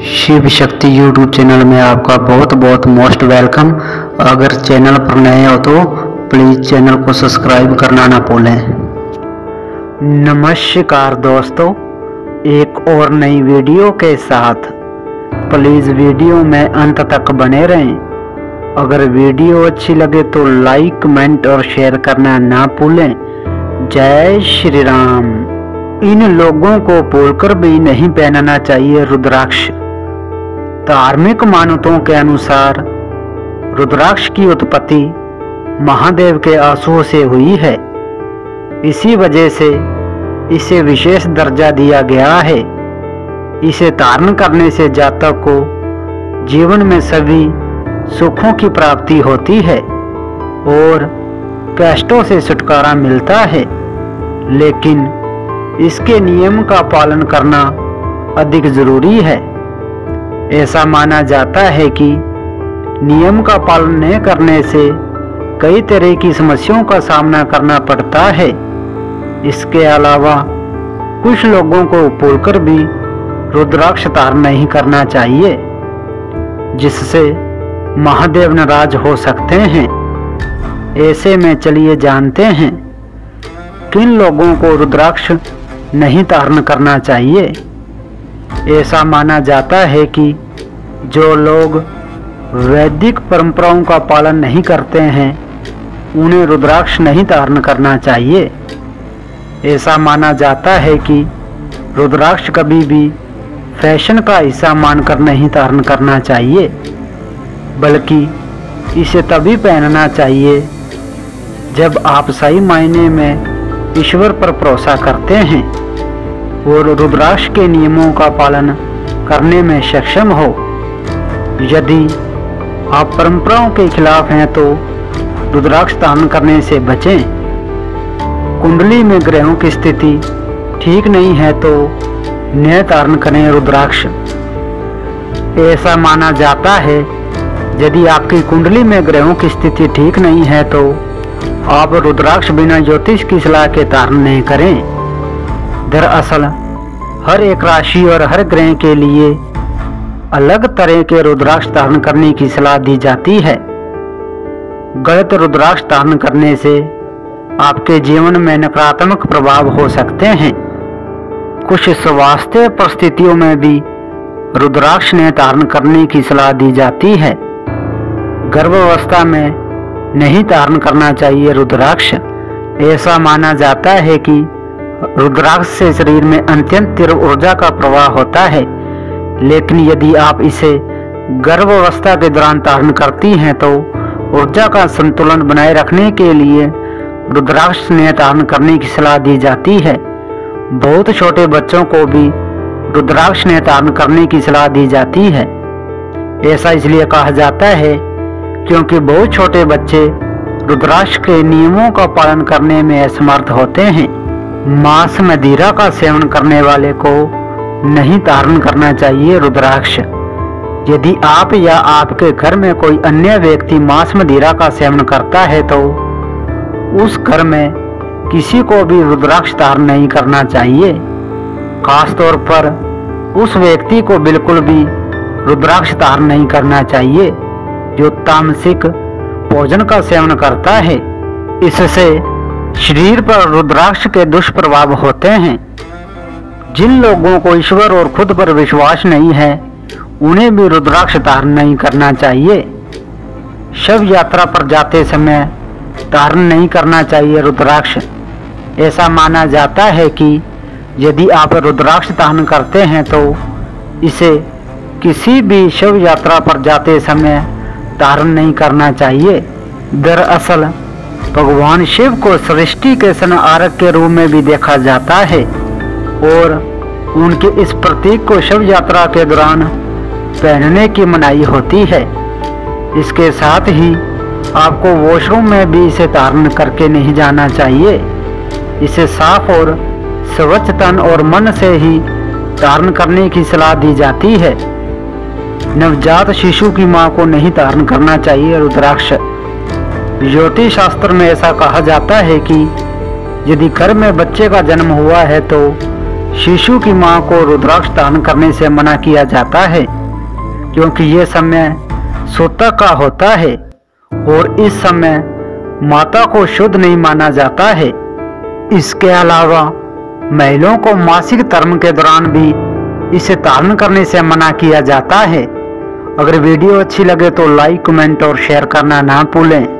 Shiv Shakti YouTube channel में आपका बहुत बहुत मोस्ट वेलकम। अगर चैनल पर नए हो तो प्लीज़ चैनल को सब्सक्राइब करना ना भूलें। नमस्कार दोस्तों, एक और नई वीडियो के साथ प्लीज़ वीडियो में अंत तक बने रहें। अगर वीडियो अच्छी लगे तो लाइक कमेंट और शेयर करना ना भूलें। जय श्री राम। इन लोगों को बोलकर भी नहीं पहनना चाहिए रुद्राक्ष। धार्मिक मान्यताओं के अनुसार रुद्राक्ष की उत्पत्ति महादेव के आंसुओं से हुई है। इसी वजह से इसे विशेष दर्जा दिया गया है। इसे धारण करने से जातक को जीवन में सभी सुखों की प्राप्ति होती है और कष्टों से छुटकारा मिलता है, लेकिन इसके नियम का पालन करना अधिक जरूरी है। ऐसा माना जाता है कि नियम का पालन न करने से कई तरह की समस्याओं का सामना करना पड़ता है। इसके अलावा कुछ लोगों को भूलकर भी रुद्राक्ष धारण नहीं करना चाहिए, जिससे महादेव नाराज हो सकते हैं। ऐसे में चलिए जानते हैं किन लोगों को रुद्राक्ष नहीं धारण करना चाहिए। ऐसा माना जाता है कि जो लोग वैदिक परंपराओं का पालन नहीं करते हैं उन्हें रुद्राक्ष नहीं धारण करना चाहिए। ऐसा माना जाता है कि रुद्राक्ष कभी भी फैशन का हिस्सा मानकर नहीं धारण करना चाहिए, बल्कि इसे तभी पहनना चाहिए जब आप सही मायने में ईश्वर पर भरोसा करते हैं और रुद्राक्ष के नियमों का पालन करने में सक्षम हो। यदि आप परंपराओं के खिलाफ हैं तो रुद्राक्ष धारण करने से बचें। कुंडली में ग्रहों की स्थिति ठीक नहीं है तो न धारण करें रुद्राक्ष। ऐसा माना जाता है यदि आपकी कुंडली में ग्रहों की स्थिति ठीक नहीं है तो आप रुद्राक्ष बिना ज्योतिष की सलाह के धारण नहीं करें। दरअसल हर एक राशि और हर ग्रह के लिए अलग तरह के रुद्राक्ष धारण करने की सलाह दी जाती है। गलत रुद्राक्ष धारण करने से आपके जीवन में नकारात्मक प्रभाव हो सकते हैं। कुछ स्वास्थ्य परिस्थितियों में भी रुद्राक्ष ने धारण करने की सलाह दी जाती है। गर्भावस्था में नहीं धारण करना चाहिए रुद्राक्ष। ऐसा माना जाता है कि रुद्राक्ष से शरीर में अत्यंत तीव्र ऊर्जा का प्रवाह होता है, लेकिन यदि आप इसे गर्भावस्था के दौरान धारण करती हैं तो ऊर्जा का संतुलन बनाए रखने के लिए रुद्राक्ष ने धारण करने की सलाह दी जाती है। बहुत छोटे बच्चों को भी रुद्राक्ष ने धारण करने की सलाह दी जाती है। ऐसा इसलिए कहा जाता है क्योंकि बहुत छोटे बच्चे रुद्राक्ष के नियमों का पालन करने में असमर्थ होते हैं। मांस मदिरा का सेवन करने वाले को नहीं धारण करना चाहिए रुद्राक्ष। यदि आप या आपके घर में कोई अन्य व्यक्ति मांस मदिरा का सेवन करता है तो उस घर में किसी को भी रुद्राक्ष धारण नहीं करना चाहिए। खासतौर पर उस व्यक्ति को बिल्कुल भी रुद्राक्ष धारण नहीं करना चाहिए जो तामसिक भोजन का सेवन करता है। इससे शरीर पर रुद्राक्ष के दुष्प्रभाव होते हैं। जिन लोगों को ईश्वर और खुद पर विश्वास नहीं है उन्हें भी रुद्राक्ष धारण नहीं करना चाहिए। शव यात्रा पर जाते समय धारण नहीं करना चाहिए रुद्राक्ष। ऐसा माना जाता है कि यदि आप रुद्राक्ष धारण करते हैं तो इसे किसी भी शव यात्रा पर जाते समय धारण नहीं करना चाहिए। दरअसल भगवान शिव को सृष्टि के संहारक के रूप में भी देखा जाता है और उनके इस प्रतीक को शव यात्रा के दौरान पहनने की मनाही होती है। इसके साथ ही आपको वॉशरूम में भी इसे धारण करके नहीं जाना चाहिए। इसे साफ और स्वच्छ तन और मन से ही धारण करने की सलाह दी जाती है। नवजात शिशु की मां को नहीं धारण करना चाहिए रुद्राक्ष। ज्योतिष शास्त्र में ऐसा कहा जाता है कि यदि घर में बच्चे का जन्म हुआ है तो शिशु की मां को रुद्राक्ष दान करने से मना किया जाता है, क्योंकि ये समय सूतक का होता है और इस समय माता को शुद्ध नहीं माना जाता है। इसके अलावा महिलाओं को मासिक धर्म के दौरान भी इसे धारण करने से मना किया जाता है। अगर वीडियो अच्छी लगे तो लाइक, कमेंट और शेयर करना ना भूलें।